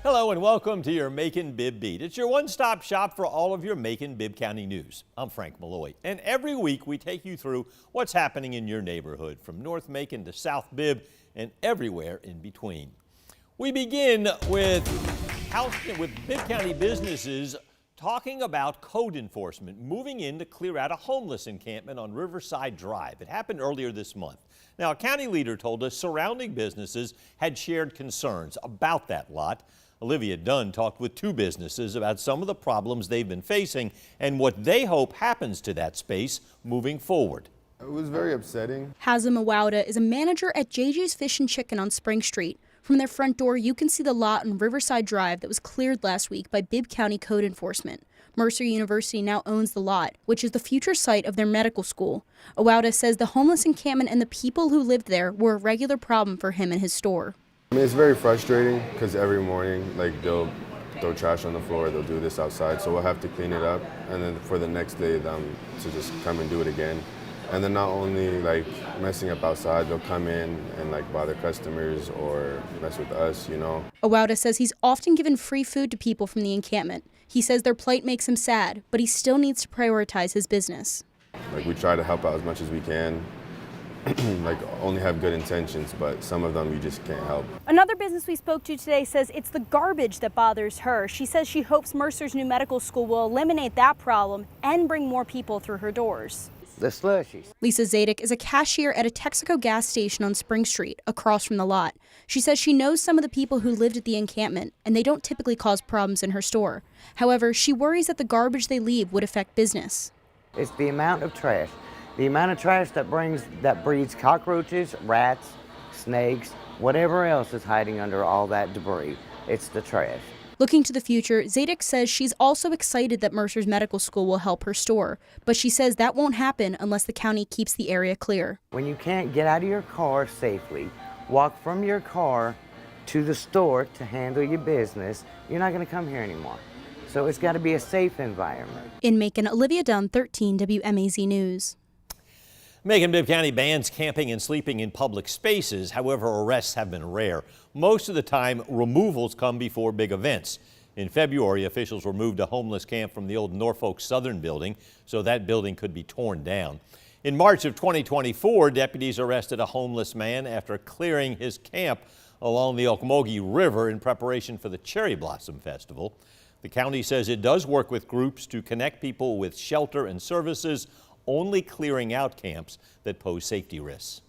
Hello and welcome to your Macon-Bibb Beat. It's your one-stop shop for all of your Macon-Bibb County news. I'm Frank Malloy, and every week we take you through what's happening in your neighborhood, from North Macon to South Bibb and everywhere in between. We begin with Bibb County businesses talking about code enforcement moving in to clear out a homeless encampment on Riverside Drive. It happened earlier this month. Now, a county leader told us surrounding businesses had shared concerns about that lot. Olivia Dunn talked with two businesses about some of the problems they've been facing and what they hope happens to that space moving forward. It was very upsetting. Hazem Awauda is a manager at JJ's Fish and Chicken on Spring Street. From their front door, you can see the lot on Riverside Drive that was cleared last week by Bibb County Code Enforcement. Mercer University now owns the lot, which is the future site of their medical school. Awauda says the homeless encampment and the people who lived there were a regular problem for him and his store. I mean, it's very frustrating because every morning, they'll throw trash on the floor, they'll do this outside, so we'll have to clean it up, and then for the next day, them to just come and do it again. And then not only messing up outside, they'll come in and bother customers or mess with us, you know. Awauda says he's often given free food to people from the encampment. He says their plight makes him sad, but he still needs to prioritize his business. We try to help out as much as we can. Only have good intentions, but some of them you just can't help. Another business we spoke to today says it's the garbage that bothers her. She says she hopes Mercer's new medical school will eliminate that problem and bring more people through her doors. The slushies. Lisa Zadek is a cashier at a Texaco gas station on Spring Street, across from the lot. She says she knows some of the people who lived at the encampment, and they don't typically cause problems in her store. However, she worries that the garbage they leave would affect business. It's the amount of trash. The amount of trash that breeds cockroaches, rats, snakes, whatever else is hiding under all that debris. It's the trash. Looking to the future, Zadek says she's also excited that Mercer's medical school will help her store, but she says that won't happen unless the county keeps the area clear. When you can't get out of your car safely, walk from your car to the store to handle your business, you're not going to come here anymore. So it's got to be a safe environment. In Macon, Olivia Dunn, 13 WMAZ News. Macon-Bibb County bans camping and sleeping in public spaces. However, arrests have been rare. Most of the time, removals come before big events. In February, officials removed a homeless camp from the old Norfolk Southern building, so that building could be torn down. In March of 2024, deputies arrested a homeless man after clearing his camp along the Ocmulgee River in preparation for the Cherry Blossom Festival. The county says it does work with groups to connect people with shelter and services, only clearing out camps that pose safety risks.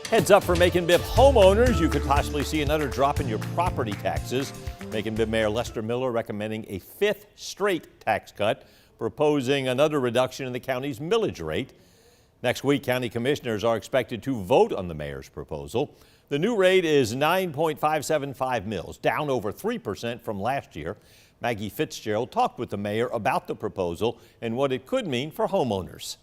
Heads up for Macon-Bibb homeowners. You could possibly see another drop in your property taxes. Macon-Bibb Mayor Lester Miller recommending a fifth straight tax cut, proposing another reduction in the county's millage rate. Next week, county commissioners are expected to vote on the mayor's proposal. The new rate is 9.575 mils, down over 3% from last year. Maggie Fitzgerald talked with the mayor about the proposal and what it could mean for homeowners.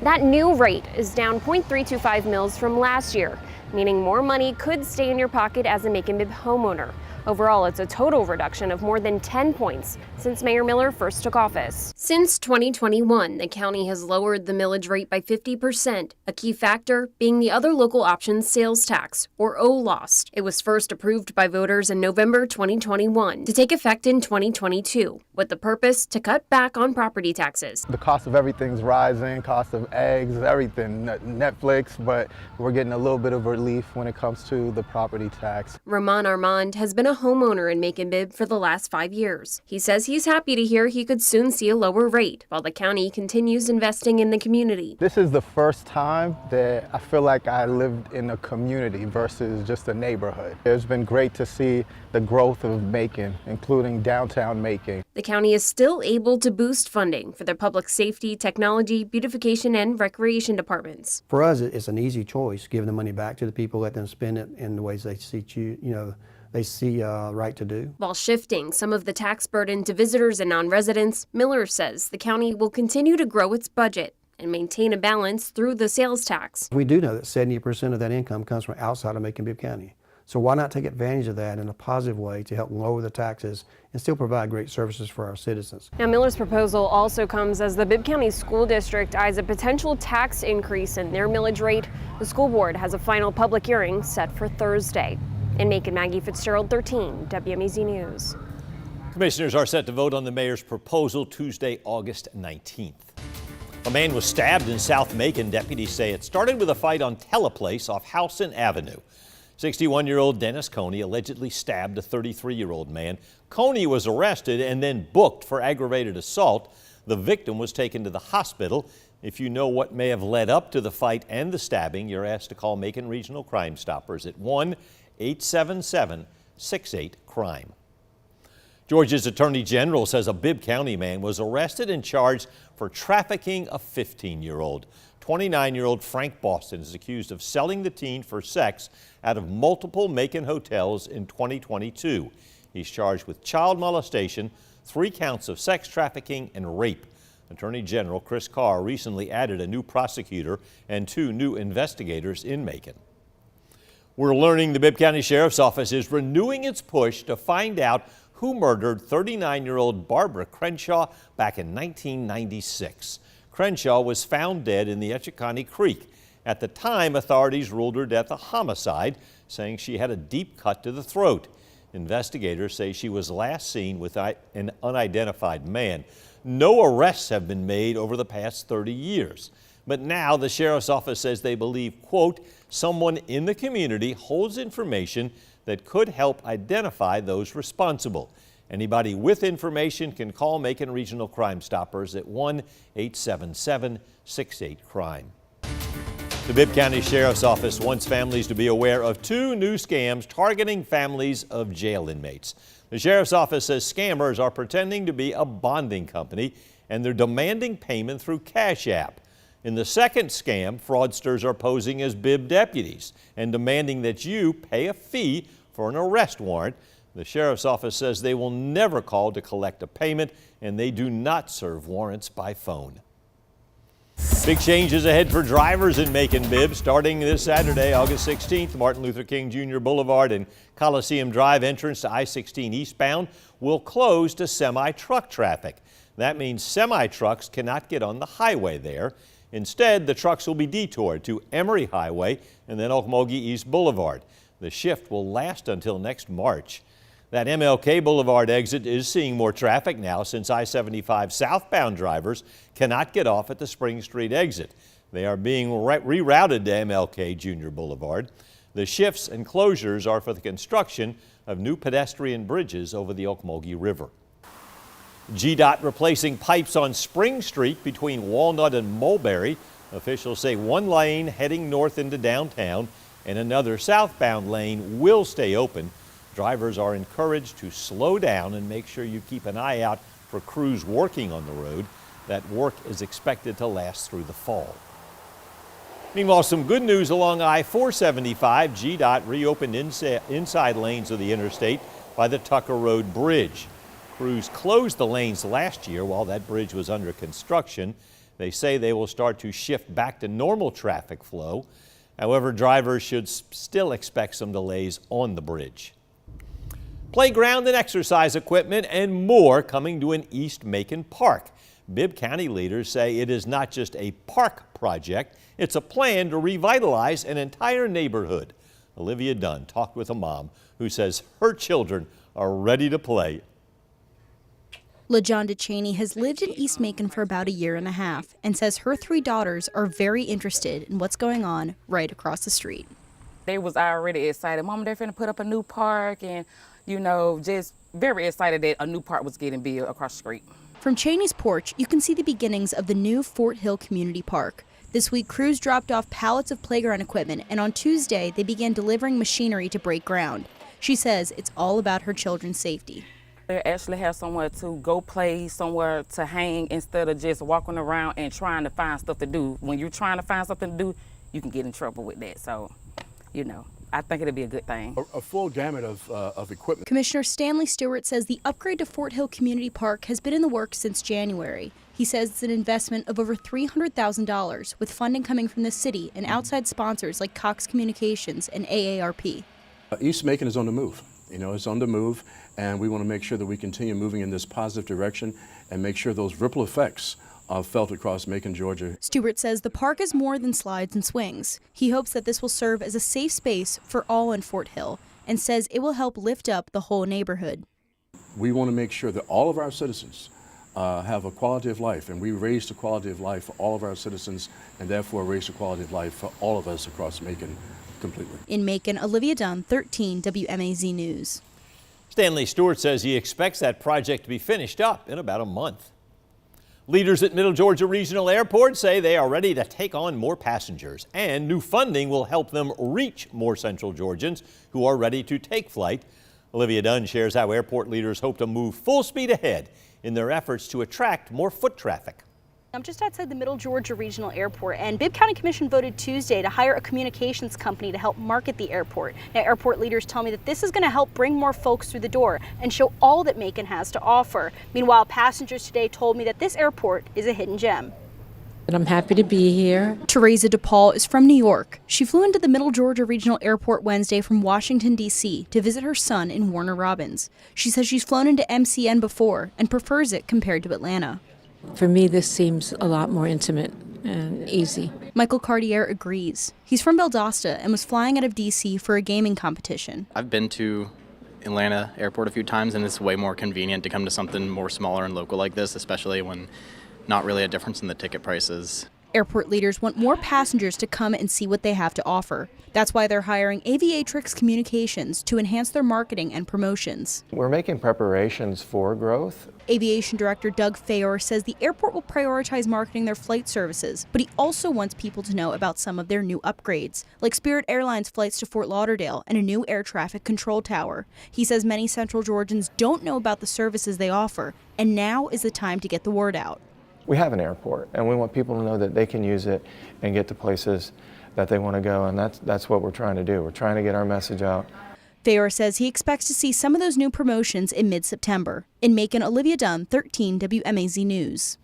That new rate is down 0.325 mils from last year, meaning more money could stay in your pocket as a Macon-Bibb homeowner. Overall, it's a total reduction of more than 10 points since Mayor Miller first took office. Since 2021, the county has lowered the millage rate by 50%, a key factor being the other local options sales tax, or OLOST. It was first approved by voters in November 2021 to take effect in 2022, with the purpose to cut back on property taxes. The cost of everything's rising, cost of eggs, everything, Netflix, but we're getting a little bit of relief when it comes to the property tax. Ramon Armand has been a homeowner in Macon-Bibb for the last 5 years. He says he's happy to hear he could soon see a lower rate while the county continues investing in the community. This is the first time that I feel like I lived in a community versus just a neighborhood. It's been great to see the growth of Macon, including downtown Macon. The county is still able to boost funding for their public safety, technology, beautification, and recreation departments. For us, it's an easy choice, giving the money back to the people, let them spend it in the ways they see right to do. While shifting some of the tax burden to visitors and non-residents, Miller says the county will continue to grow its budget and maintain a balance through the sales tax. We do know that 70% of that income comes from outside of Macon-Bibb County. So why not take advantage of that in a positive way to help lower the taxes and still provide great services for our citizens? Now, Miller's proposal also comes as the Bibb County School District eyes a potential tax increase in their millage rate. The school board has a final public hearing set for Thursday. In Macon, Maggie Fitzgerald, 13 WMEZ News. Commissioners are set to vote on the mayor's proposal Tuesday, August 19th. A man was stabbed in South Macon. Deputies say it started with a fight on Teleplace off Howson Avenue. 61-year-old Dennis Coney allegedly stabbed a 33-year-old man. Coney was arrested and then booked for aggravated assault. The victim was taken to the hospital. If you know what may have led up to the fight and the stabbing, you're asked to call Macon Regional Crime Stoppers at 1-877-68-CRIME. Georgia's Attorney General says a Bibb County man was arrested and charged for trafficking a 15-year-old. 29-year-old Frank Boston is accused of selling the teen for sex out of multiple Macon hotels in 2022. He's charged with child molestation, 3 counts of sex trafficking, and rape. Attorney General Chris Carr recently added a new prosecutor and 2 new investigators in Macon. We're learning the Bibb County Sheriff's Office is renewing its push to find out who murdered 39-year-old Barbara Crenshaw back in 1996. Crenshaw was found dead in the Etchicounty Creek. At the time, authorities ruled her death a homicide, saying she had a deep cut to the throat. Investigators say she was last seen with an unidentified man. No arrests have been made over the past 30 years. But now the Sheriff's Office says they believe, quote, someone in the community holds information that could help identify those responsible. Anybody with information can call Macon Regional Crime Stoppers at 1-877-68-CRIME. The Bibb County Sheriff's Office wants families to be aware of 2 new scams targeting families of jail inmates. The Sheriff's Office says scammers are pretending to be a bonding company and they're demanding payment through Cash App. In the second scam, fraudsters are posing as Bibb deputies and demanding that you pay a fee for an arrest warrant. The Sheriff's Office says they will never call to collect a payment and they do not serve warrants by phone. Big changes ahead for drivers in Macon-Bibb. Starting this Saturday, August 16th, Martin Luther King Jr. Boulevard and Coliseum Drive entrance to I-16 eastbound will close to semi-truck traffic. That means semi-trucks cannot get on the highway there. Instead, the trucks will be detoured to Emory Highway and then Ocmulgee East Boulevard. The shift will last until next March. That MLK Boulevard exit is seeing more traffic now since I-75 southbound drivers cannot get off at the Spring Street exit. They are being rerouted to MLK Jr. Boulevard. The shifts and closures are for the construction of new pedestrian bridges over the Ocmulgee River. GDOT replacing pipes on Spring Street between Walnut and Mulberry. Officials say 1 lane heading north into downtown and another southbound lane will stay open. Drivers are encouraged to slow down and make sure you keep an eye out for crews working on the road. That work is expected to last through the fall. Meanwhile, some good news along I-475. GDOT reopened inside lanes of the interstate by the Tucker Road Bridge. Crews closed the lanes last year while that bridge was under construction. They say they will start to shift back to normal traffic flow. However, drivers should still expect some delays on the bridge. Playground and exercise equipment and more coming to an East Macon park. Bibb County leaders say it is not just a park project, it's a plan to revitalize an entire neighborhood. Olivia Dunn talked with a mom who says her children are ready to play. LaJonda Cheney has lived in East Macon for about a year and a half and says her 3 daughters are very interested in what's going on right across the street. They was already excited. Mom, they're finna put up a new park and, you know, just very excited that a new park was getting built across the street. From Cheney's porch, you can see the beginnings of the new Fort Hill Community Park. This week, crews dropped off pallets of playground equipment, and on Tuesday, they began delivering machinery to break ground. She says it's all about her children's safety. They actually have somewhere to go play, somewhere to hang, instead of just walking around and trying to find stuff to do. When you're trying to find something to do, you can get in trouble with that. So, you know, I think it'll be a good thing. A full gamut of equipment. Commissioner Stanley Stewart says the upgrade to Fort Hill Community Park has been in the works since January. He says it's an investment of over $300,000, with funding coming from the city and outside sponsors like Cox Communications and AARP. East Macon is on the move. You know, it's on the move, and we want to make sure that we continue moving in this positive direction and make sure those ripple effects are felt across Macon, Georgia. Stewart says the park is more than slides and swings. He hopes that this will serve as a safe space for all in Fort Hill and says it will help lift up the whole neighborhood. We want to make sure that all of our citizens have a quality of life, and we raise the quality of life for all of our citizens, and therefore raise the quality of life for all of us across Macon completely. In Macon, Olivia Dunn, 13 WMAZ News. Stanley Stewart says he expects that project to be finished up in about a month. Leaders at Middle Georgia Regional Airport say they are ready to take on more passengers, and new funding will help them reach more Central Georgians who are ready to take flight. Olivia Dunn shares how airport leaders hope to move full speed ahead in their efforts to attract more foot traffic. I'm just outside the Middle Georgia Regional Airport, and Bibb County Commission voted Tuesday to hire a communications company to help market the airport. Now, airport leaders tell me that this is going to help bring more folks through the door and show all that Macon has to offer. Meanwhile, passengers today told me that this airport is a hidden gem. And I'm happy to be here. Teresa DePaul is from New York. She flew into the Middle Georgia Regional Airport Wednesday from Washington, D.C. to visit her son in Warner Robins. She says she's flown into MCN before and prefers it compared to Atlanta. For me, this seems a lot more intimate and easy. Michael Cartier agrees. He's from Valdosta and was flying out of D.C. for a gaming competition. I've been to Atlanta Airport a few times, and it's way more convenient to come to something more smaller and local like this, especially when not really a difference in the ticket prices. Airport leaders want more passengers to come and see what they have to offer. That's why they're hiring Aviatrix Communications to enhance their marketing and promotions. We're making preparations for growth. Aviation Director Doug Fayor says the airport will prioritize marketing their flight services, but he also wants people to know about some of their new upgrades, like Spirit Airlines flights to Fort Lauderdale and a new air traffic control tower. He says many Central Georgians don't know about the services they offer, and now is the time to get the word out. We have an airport, and we want people to know that they can use it and get to places that they want to go, and that's what we're trying to do. We're trying to get our message out. Fayor says he expects to see some of those new promotions in mid-September. In Macon, Olivia Dunn, 13 WMAZ News.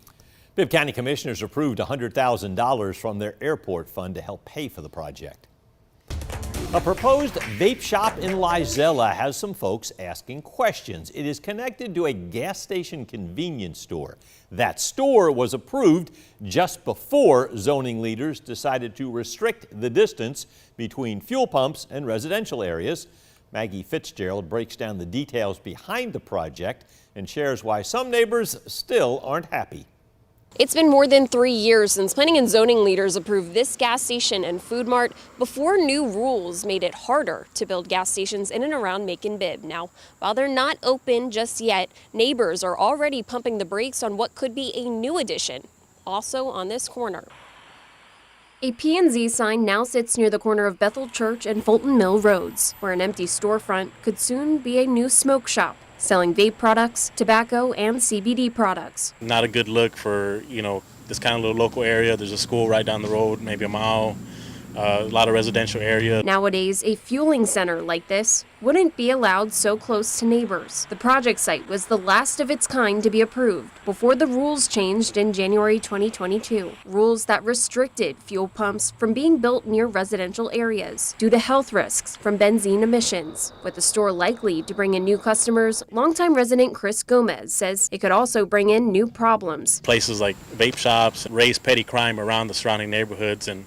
Bibb County Commissioners approved $100,000 from their airport fund to help pay for the project. A proposed vape shop in Lizella has some folks asking questions. It is connected to a gas station convenience store. That store was approved just before zoning leaders decided to restrict the distance between fuel pumps and residential areas. Maggie Fitzgerald breaks down the details behind the project and shares why some neighbors still aren't happy. It's been more than 3 years since planning and zoning leaders approved this gas station and food mart before new rules made it harder to build gas stations in and around Macon-Bibb. Now, while they're not open just yet, neighbors are already pumping the brakes on what could be a new addition, also on this corner. A P&Z sign now sits near the corner of Bethel Church and Fulton Mill Roads, where an empty storefront could soon be a new smoke shop, selling vape products, tobacco, and CBD products. Not a good look for, this kind of little local area. There's a school right down the road, maybe a mile, a lot of residential area. Nowadays, a fueling center like this wouldn't be allowed so close to neighbors. The project site was the last of its kind to be approved before the rules changed in January 2022. Rules that restricted fuel pumps from being built near residential areas due to health risks from benzene emissions. With the store likely to bring in new customers, longtime resident Chris Gomez says it could also bring in new problems. Places like vape shops raise petty crime around the surrounding neighborhoods and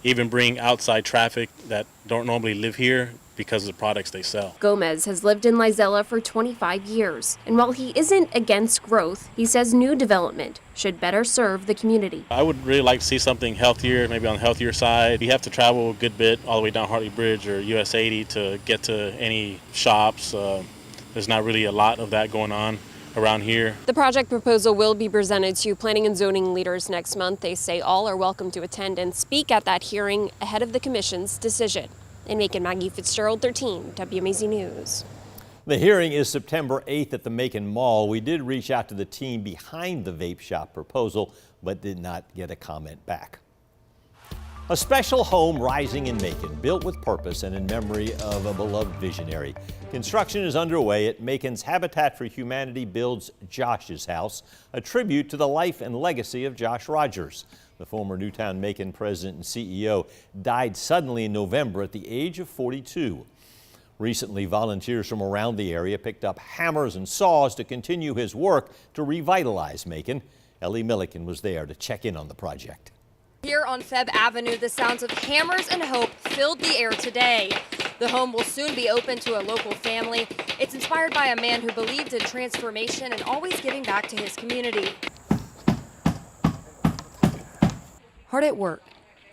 even bring outside traffic that don't normally live here because of the products they sell. Gomez has lived in Lizella for 25 years, and while he isn't against growth, he says new development should better serve the community. I would really like to see something healthier, maybe on the healthier side. You have to travel a good bit all the way down Hartley Bridge or US 80 to get to any shops. There's not really a lot of that going on around here. The project proposal will be presented to planning and zoning leaders next month. They say all are welcome to attend and speak at that hearing ahead of the commission's decision. In Macon, Maggie Fitzgerald, 13 WMAZ News. The hearing is September 8th at the Macon Mall. We did reach out to the team behind the vape shop proposal, but did not get a comment back. A special home rising in Macon, built with purpose and in memory of a beloved visionary. Construction is underway at Macon's Habitat for Humanity builds Josh's House, a tribute to the life and legacy of Josh Rogers. The former Newtown Macon president and CEO died suddenly in November at the age of 42. Recently, volunteers from around the area picked up hammers and saws to continue his work to revitalize Macon. Ellie Milliken was there to check in on the project. Here on Feb Avenue, the sounds of hammers and hope filled the air today. The home will soon be open to a local family. It's inspired by a man who believed in transformation and always giving back to his community. Hard at work,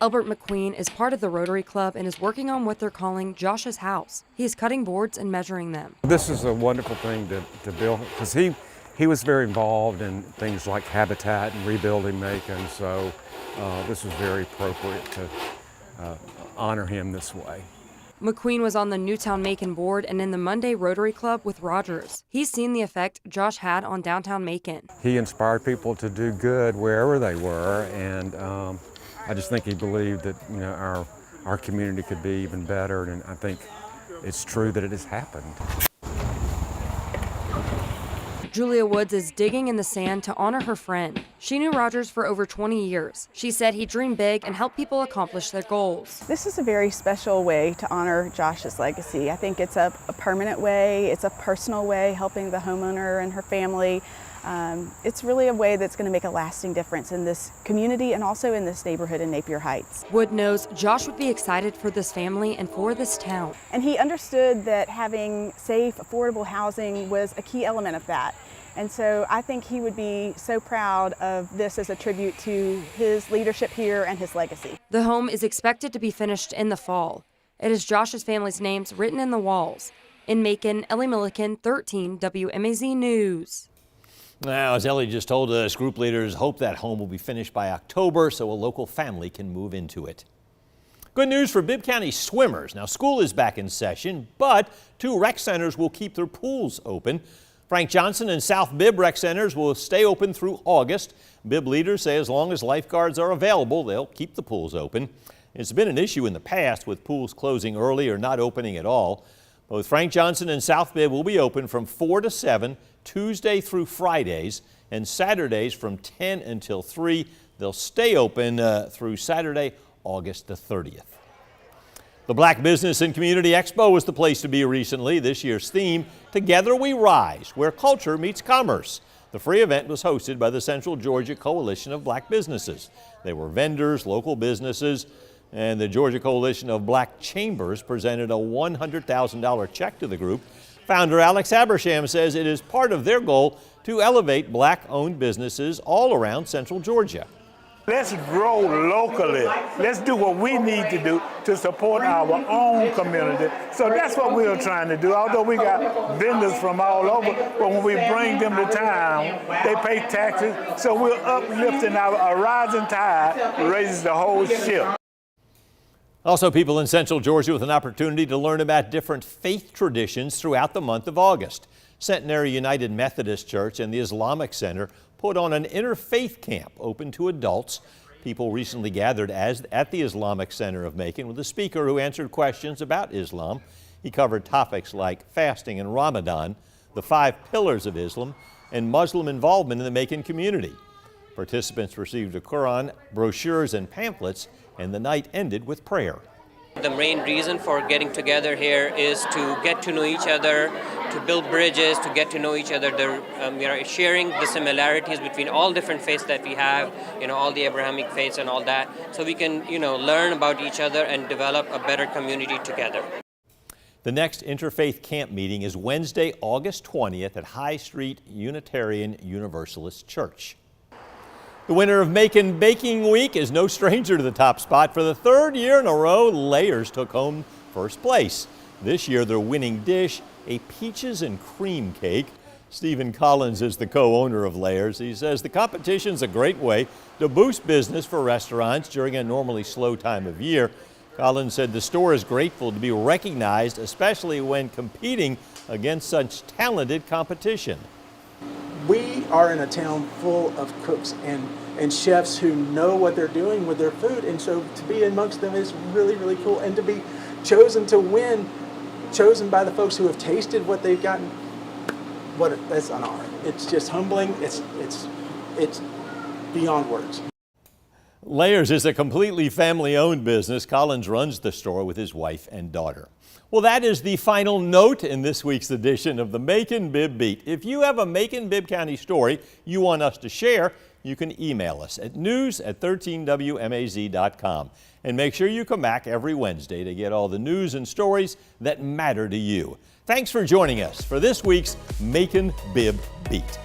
Albert McQueen is part of the Rotary Club and is working on what they're calling Josh's house. He is cutting boards and measuring them. This is a wonderful thing to build, because he was very involved in things like habitat and rebuilding Macon, so this was very appropriate to honor him this way. McQueen was on the Newtown Macon board and in the Monday Rotary Club with Rogers. He's seen the effect Josh had on downtown Macon. He inspired people to do good wherever they were, and I just think he believed that our community could be even better, and I think it's true that it has happened. Julia Woods is digging in the sand to honor her friend. She knew Rogers for over 20 years. She said he dreamed big and helped people accomplish their goals. This is a very special way to honor Josh's legacy. I think it's a permanent way, it's a personal way, helping the homeowner and her family. It's really a way that's going to make a lasting difference in this community and also in this neighborhood in Napier Heights. Wood knows Josh would be excited for this family and for this town. And he understood that having safe, affordable housing was a key element of that. And so I think he would be so proud of this as a tribute to his leadership here and his legacy. The home is expected to be finished in the fall. It has Josh's family's names written in the walls. In Macon, Ellie Milliken, 13 WMAZ News. Now, as Ellie just told us, group leaders hope that home will be finished by October so a local family can move into it. Good news for Bibb County swimmers. Now, school is back in session, but 2 rec centers will keep their pools open. Frank Johnson and South Bibb rec centers will stay open through August. Bibb leaders say as long as lifeguards are available, they'll keep the pools open. It's been an issue in the past with pools closing early or not opening at all. Both Frank Johnson and South Bibb will be open from 4 to 7, Tuesday through Fridays, and Saturdays from 10 until 3. They'll stay open through Saturday, August the 30th. The Black Business and Community Expo was the place to be recently. This year's theme, Together We Rise, where culture meets commerce. The free event was hosted by the Central Georgia Coalition of Black Businesses. There were vendors, local businesses, and the Georgia Coalition of Black Chambers presented a $100,000 check to the group. Founder Alex Abersham says it is part of their goal to elevate black-owned businesses all around Central Georgia. Let's grow locally. Let's do what we need to do to support our own community. So that's what we're trying to do. Although we got vendors from all over, but when we bring them to town, they pay taxes. So we're uplifting our rising tide raises the whole ship. Also, people in Central Georgia with an opportunity to learn about different faith traditions throughout the month of August. Centenary United Methodist Church and the Islamic Center put on an interfaith camp open to adults. People recently gathered at the Islamic Center of Macon with a speaker who answered questions about Islam. He covered topics like fasting and Ramadan, the 5 pillars of Islam, and Muslim involvement in the Macon community. Participants received a Quran, brochures, and pamphlets, and the night ended with prayer. The main reason for getting together here is to get to know each other, to build bridges, to get to know each other. We are sharing the similarities between all different faiths that we have, all the Abrahamic faiths and all that, so we can, learn about each other and develop a better community together. The next Interfaith Camp meeting is Wednesday, August 20th at High Street Unitarian Universalist Church. The winner of Macon Baking Week is no stranger to the top spot. For the 3rd year in a row, Layers took home first place. This year, their winning dish, a peaches and cream cake. Stephen Collins is the co-owner of Layers. He says the competition's a great way to boost business for restaurants during a normally slow time of year. Collins said the store is grateful to be recognized, especially when competing against such talented competition. We are in a town full of cooks and chefs who know what they're doing with their food, and so to be amongst them is really, really cool. And to be chosen to win, chosen by the folks who have tasted what they've gotten, that's an honor. It's just humbling. It's beyond words. Layers is a completely family-owned business. Collins runs the store with his wife and daughter. Well, that is the final note in this week's edition of the Macon-Bibb Beat. If you have a Macon-Bibb County story you want us to share, you can email us at news@13wmaz.com. And make sure you come back every Wednesday to get all the news and stories that matter to you. Thanks for joining us for this week's Macon-Bibb Beat.